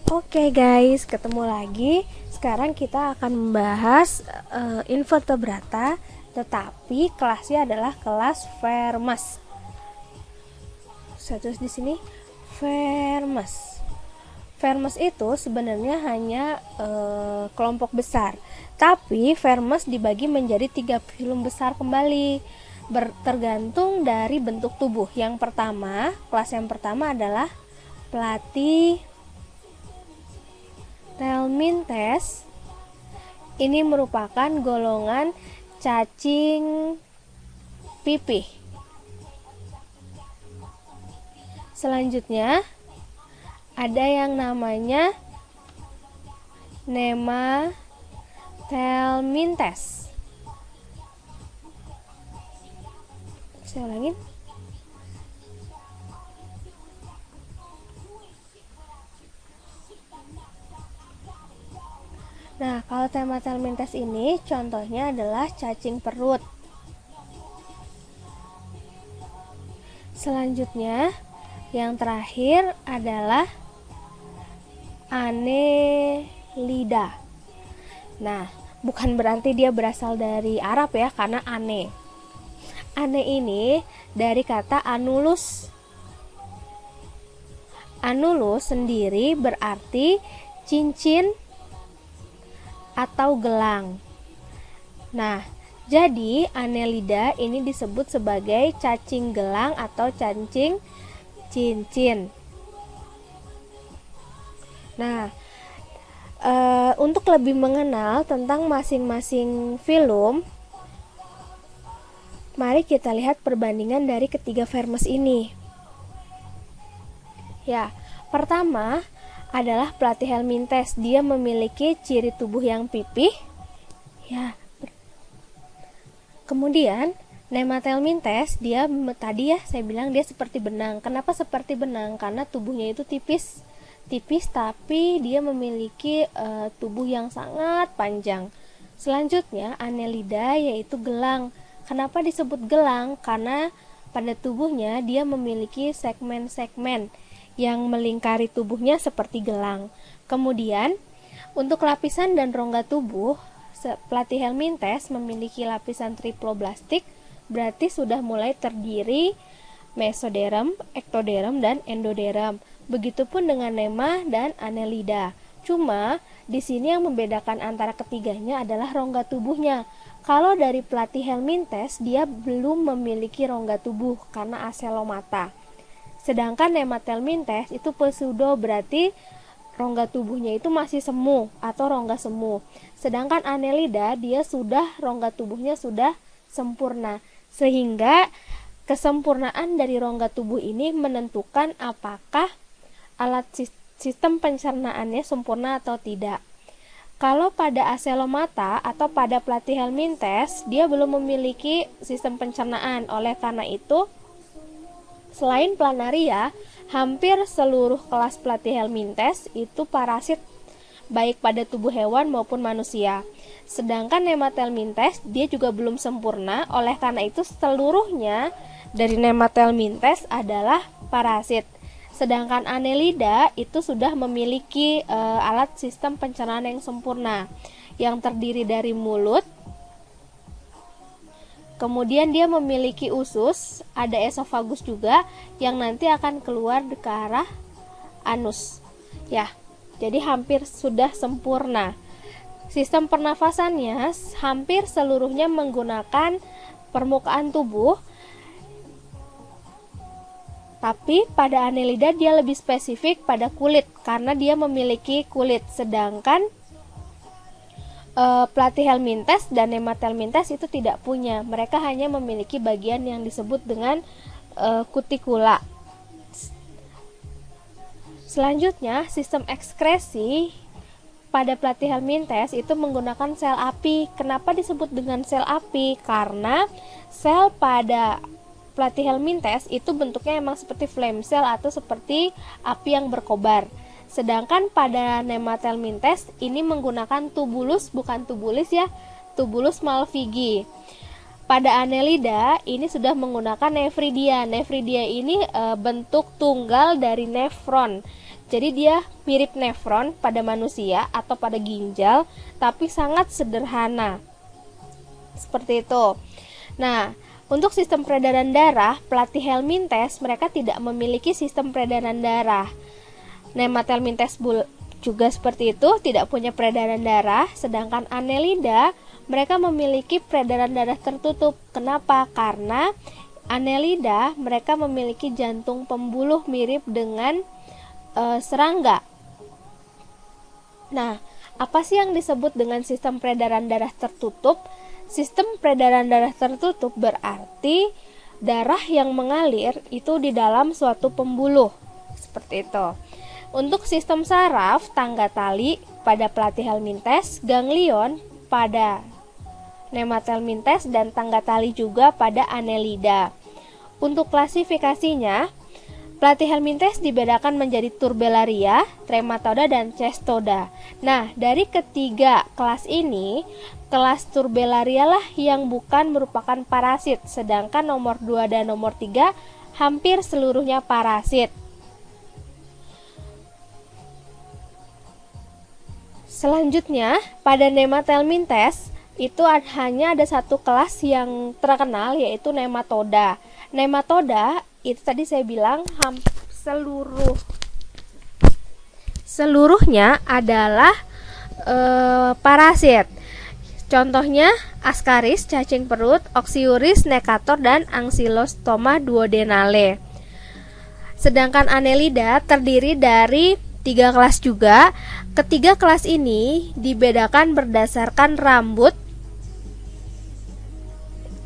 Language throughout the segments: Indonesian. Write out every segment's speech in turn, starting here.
Oke guys, ketemu lagi. Sekarang kita akan membahas invertebrata, tetapi kelasnya adalah kelas Vermes. Saya tulis di sini Vermes. Vermes itu sebenarnya hanya kelompok besar, tapi Vermes dibagi menjadi 3 filum besar kembali, tergantung dari bentuk tubuh. Kelas yang pertama adalah Platyhelminthes. Ini merupakan golongan cacing pipih. Selanjutnya ada yang namanya Nemathelminthes. Saya ulangin. Nah, kalau Nemathelminthes ini contohnya adalah cacing perut. Selanjutnya, yang terakhir adalah Annelida. Nah, bukan berarti dia berasal dari Arab ya, karena ane. Ane ini dari kata anulus. Anulus sendiri berarti cincin atau gelang. Nah, jadi Annelida ini disebut sebagai cacing gelang atau cacing cincin. Nah, untuk lebih mengenal tentang masing-masing filum, mari kita lihat perbandingan dari ketiga Vermes ini. Ya, pertama adalah Platyhelminthes. Dia memiliki ciri tubuh yang pipih. Ya. Kemudian Nemathelminthes, dia tadi ya saya bilang dia seperti benang. Kenapa seperti benang? Karena tubuhnya itu tipis tapi dia memiliki tubuh yang sangat panjang. Selanjutnya Annelida yaitu gelang. Kenapa disebut gelang? Karena pada tubuhnya dia memiliki segmen-segmen yang melingkari tubuhnya seperti gelang. Kemudian untuk lapisan dan rongga tubuh, Platyhelminthes memiliki lapisan triploblastik, berarti sudah mulai terdiri mesoderm, ektoderm, dan endoderm. Begitupun dengan Nema dan Annelida. Cuma di sini yang membedakan antara ketiganya adalah rongga tubuhnya. Kalau dari Platyhelminthes dia belum memiliki rongga tubuh karena acelomata. Sedangkan Nemathelminthes itu pseudo, berarti rongga tubuhnya itu masih semu atau rongga semu. Sedangkan Annelida dia rongga tubuhnya sudah sempurna. Sehingga kesempurnaan dari rongga tubuh ini menentukan apakah alat sistem pencernaannya sempurna atau tidak. Kalau pada acelomata atau pada Platyhelminthes dia belum memiliki sistem pencernaan. Oleh karena itu, selain planaria, hampir seluruh kelas Platyhelminthes itu parasit baik pada tubuh hewan maupun manusia. Sedangkan Nemathelminthes dia juga belum sempurna, oleh karena itu seluruhnya dari Nemathelminthes adalah parasit. Sedangkan Annelida itu sudah memiliki alat sistem pencernaan yang sempurna yang terdiri dari mulut. Kemudian dia memiliki usus, ada esofagus juga yang nanti akan keluar ke arah anus. Ya, jadi hampir sudah sempurna. Sistem pernafasannya hampir seluruhnya menggunakan permukaan tubuh. Tapi pada Annelida dia lebih spesifik pada kulit karena dia memiliki kulit, sedangkan Platyhelminthes dan Nemathelminthes itu tidak punya. Mereka hanya memiliki bagian yang disebut dengan kutikula. Selanjutnya, sistem ekskresi pada Platyhelminthes itu menggunakan sel api. Kenapa disebut dengan sel api? Karena sel pada Platyhelminthes itu bentuknya emang seperti flame cell atau seperti api yang berkobar. Sedangkan pada Nemathelminthes ini menggunakan tubulus, bukan tubulis ya, tubulus malpighi. Pada Annelida ini sudah menggunakan nefridia. Nefridia ini bentuk tunggal dari nefron. Jadi dia mirip nefron pada manusia atau pada ginjal, tapi sangat sederhana. Seperti itu. Nah, untuk sistem peredaran darah, pelatih Helminthes mereka tidak memiliki sistem peredaran darah. Nemathelminthes juga seperti itu, tidak punya peredaran darah. Sedangkan Annelida mereka memiliki peredaran darah tertutup. Kenapa? Karena Annelida mereka memiliki jantung pembuluh mirip dengan serangga. Nah, apa sih yang disebut dengan sistem peredaran darah tertutup? Sistem peredaran darah tertutup berarti darah yang mengalir itu di dalam suatu pembuluh. Seperti itu. Untuk sistem saraf, tangga tali pada pelatih Helminthes, ganglion pada Nemathelminthes, dan tangga tali juga pada Annelida. Untuk klasifikasinya, pelatih Helminthes dibedakan menjadi Turbellaria, Trematoda, dan Cestoda. Nah, dari ketiga kelas ini, kelas Turbellaria lah yang bukan merupakan parasit, sedangkan nomor 2 dan nomor 3 hampir seluruhnya parasit. Selanjutnya, pada Nemathelminthes itu hanya ada satu kelas yang terkenal, yaitu Nematoda. Nematoda itu tadi saya bilang seluruhnya adalah parasit. Contohnya Ascaris, cacing perut, Oxyuris, Necator, dan Ankylostoma duodenale. Sedangkan Annelida terdiri dari 3 kelas juga. Ketiga kelas ini dibedakan berdasarkan rambut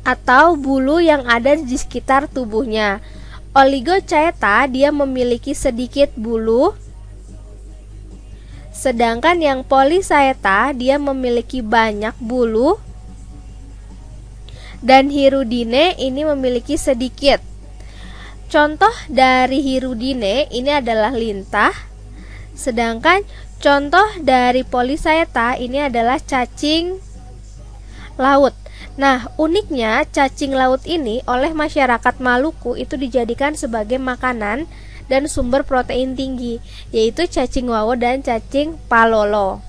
atau bulu yang ada di sekitar tubuhnya. Oligochaeta dia memiliki sedikit bulu, sedangkan yang Polychaeta dia memiliki banyak bulu, dan Hirudine ini memiliki sedikit. Contoh dari Hirudine ini adalah lintah, sedangkan contoh dari Polychaeta ini adalah cacing laut. Nah, uniknya cacing laut ini oleh masyarakat Maluku itu dijadikan sebagai makanan dan sumber protein tinggi, yaitu cacing wawo dan cacing palolo.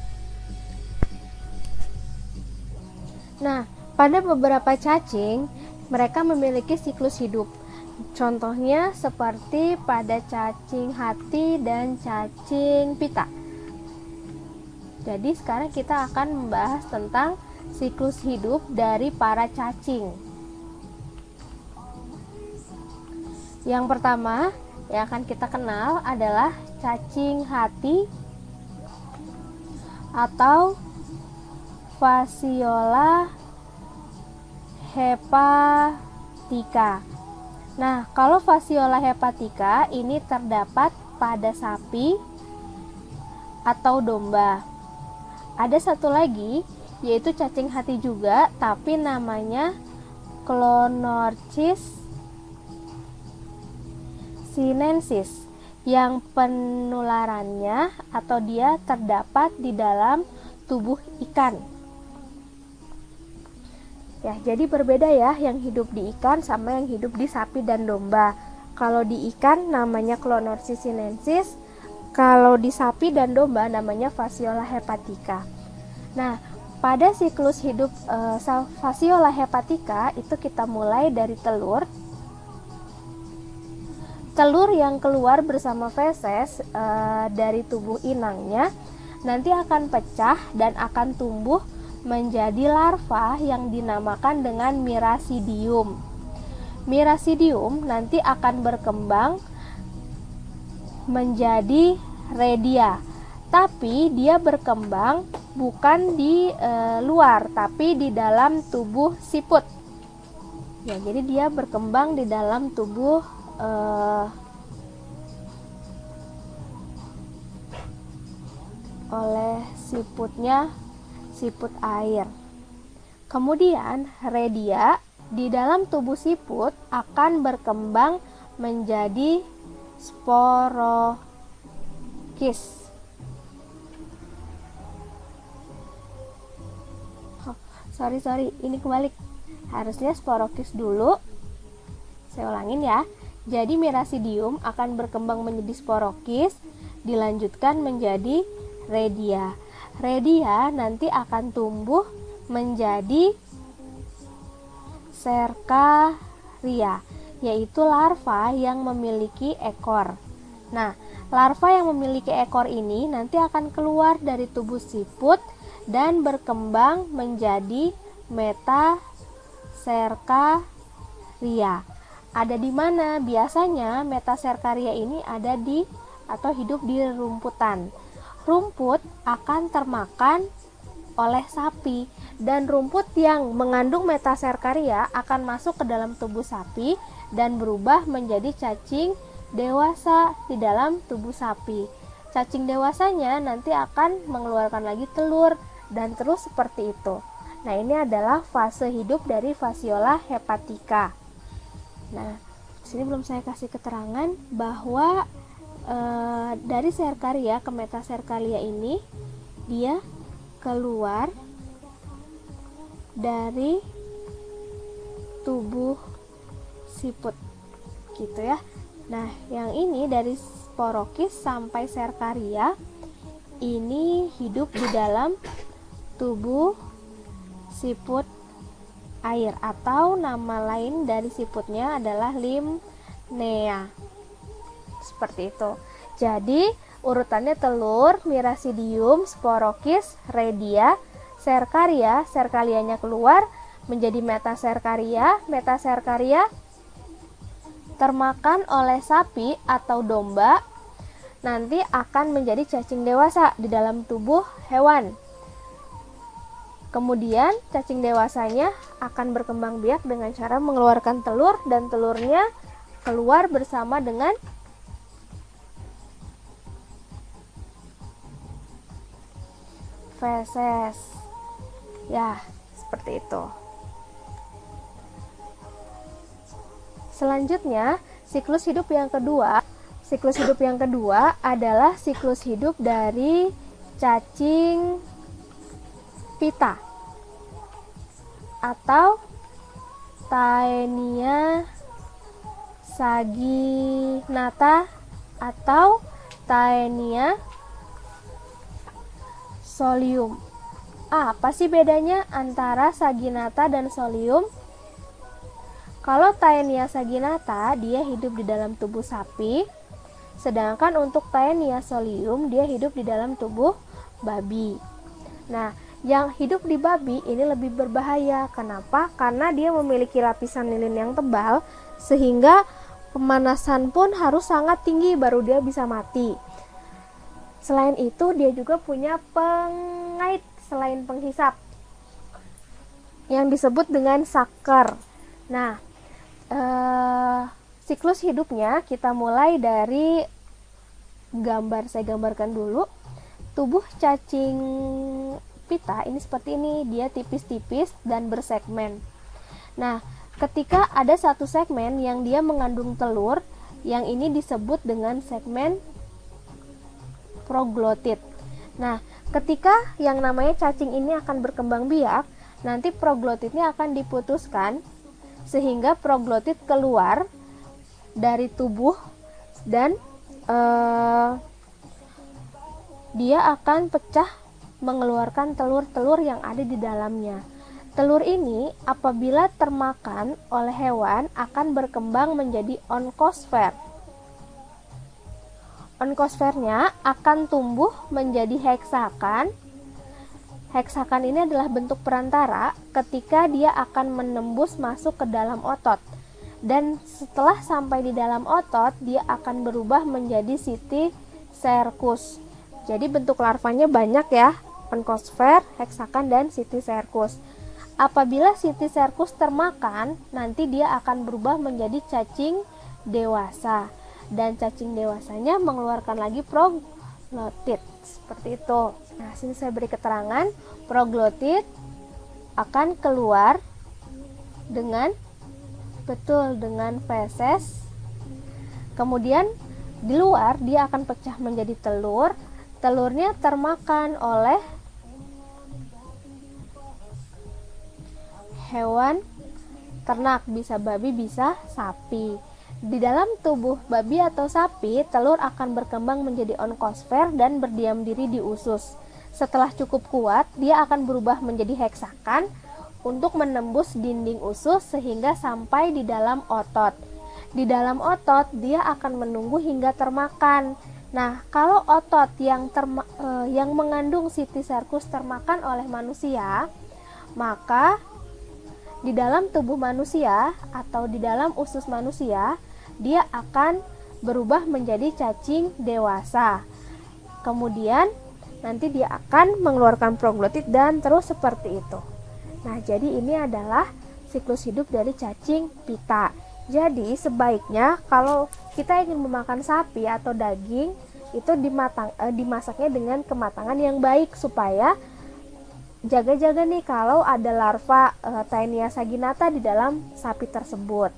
Nah, pada beberapa cacing mereka memiliki siklus hidup. Contohnya seperti pada cacing hati dan cacing pita. Jadi sekarang kita akan membahas tentang siklus hidup dari para cacing. Yang pertama yang akan kita kenal adalah cacing hati atau Fasciola hepatica. Nah, kalau Fasciola hepatica ini terdapat pada sapi atau domba. Ada satu lagi, yaitu cacing hati juga, tapi namanya Clonorchis sinensis, yang penularannya atau dia terdapat di dalam tubuh ikan. Ya, jadi berbeda ya yang hidup di ikan sama yang hidup di sapi dan domba. Kalau di ikan namanya Clonorchis sinensis, kalau di sapi dan domba namanya Fasciola hepatica. Nah, pada siklus hidup Fasciola hepatica itu kita mulai dari telur. Telur yang keluar bersama feses dari tubuh inangnya nanti akan pecah dan akan tumbuh menjadi larva yang dinamakan dengan Miracidium. Miracidium nanti akan berkembang menjadi redia, tapi dia berkembang bukan di luar, tapi di dalam tubuh siput. Ya, jadi dia berkembang di dalam tubuh oleh siputnya, siput air. Kemudian redia di dalam tubuh siput akan berkembang menjadi sporokis. Sorry, ini kebalik. Harusnya sporokis dulu. Saya ulangin ya. Jadi Miracidium akan berkembang menjadi sporokis. dilanjutkan menjadi redia. Redia nanti akan tumbuh menjadi serkaria, yaitu larva yang memiliki ekor. Nah, larva yang memiliki ekor ini nanti akan keluar dari tubuh siput dan berkembang menjadi metaserkaria. Ada di mana? Biasanya metaserkaria ini ada di atau hidup di rumputan. Rumput akan termakan oleh sapi, dan rumput yang mengandung metaserkaria akan masuk ke dalam tubuh sapi dan berubah menjadi cacing dewasa di dalam tubuh sapi. Cacing dewasanya nanti akan mengeluarkan lagi telur dan terus seperti itu. Nah, ini adalah fase hidup dari Phaseola hepatica. Nah, sini belum saya kasih keterangan bahwa dari serkaria ke metaserkaria ini dia keluar dari tubuh siput gitu ya. Nah, yang ini dari sporokis sampai serkaria ini hidup di dalam tubuh siput air, atau nama lain dari siputnya adalah limnea. Seperti itu. Jadi urutannya telur, Miracidium, sporokis, redia, serkaria, serkarianya keluar menjadi metaserkaria, metaserkaria termakan oleh sapi atau domba, nanti akan menjadi cacing dewasa di dalam tubuh hewan. Kemudian cacing dewasanya akan berkembang biak dengan cara mengeluarkan telur, dan telurnya keluar bersama dengan feses. Ya, seperti itu. Selanjutnya, siklus hidup yang kedua. Siklus hidup yang kedua adalah siklus hidup dari cacing pita atau Taenia saginata atau Taenia solium. Apa sih bedanya antara saginata dan solium? Kalau Taenia saginata dia hidup di dalam tubuh sapi, sedangkan untuk Taenia solium dia hidup di dalam tubuh babi. Nah, yang hidup di babi ini lebih berbahaya. Kenapa? Karena dia memiliki lapisan lilin yang tebal, sehingga pemanasan pun harus sangat tinggi baru dia bisa mati. Selain itu, dia juga punya pengait selain penghisap yang disebut dengan saker. Nah, siklus hidupnya kita mulai dari saya gambarkan dulu. Tubuh cacing pita ini seperti ini, dia tipis-tipis dan bersegmen. Nah, ketika ada satu segmen yang dia mengandung telur, yang ini disebut dengan segmen proglotit. Nah, ketika yang namanya cacing ini akan berkembang biak, nanti proglotitnya akan diputuskan sehingga proglotit keluar dari tubuh dan dia akan pecah mengeluarkan telur-telur yang ada di dalamnya. Telur ini apabila termakan oleh hewan akan berkembang menjadi onkosfer. Onkosfernya akan tumbuh menjadi heksakan. Heksakan ini adalah bentuk perantara ketika dia akan menembus masuk ke dalam otot. Dan setelah sampai di dalam otot, dia akan berubah menjadi Cyticercus. Jadi bentuk larvanya banyak ya, onkosfer, heksakan, dan Cyticercus. Apabila Cyticercus termakan, nanti dia akan berubah menjadi cacing dewasa. Dan cacing dewasanya mengeluarkan lagi proglotit. Seperti itu. Nah, sini saya beri keterangan, proglotit akan keluar dengan feses. Kemudian di luar dia akan pecah menjadi telur. Telurnya termakan oleh hewan ternak, bisa babi, bisa sapi. Di dalam tubuh babi atau sapi, telur akan berkembang menjadi onkosfer dan berdiam diri di usus. Setelah cukup kuat, dia akan berubah menjadi heksakan untuk menembus dinding usus sehingga sampai di dalam otot. Di dalam otot, dia akan menunggu hingga termakan. Nah, kalau otot yang mengandung Cysticercus termakan oleh manusia, maka di dalam tubuh manusia atau di dalam usus manusia, dia akan berubah menjadi cacing dewasa. Kemudian nanti dia akan mengeluarkan proglotit dan terus seperti itu. Nah, jadi ini adalah siklus hidup dari cacing pita. Jadi sebaiknya kalau kita ingin memakan sapi atau daging itu dimasaknya dengan kematangan yang baik, supaya jaga-jaga nih kalau ada larva Taenia saginata di dalam sapi tersebut.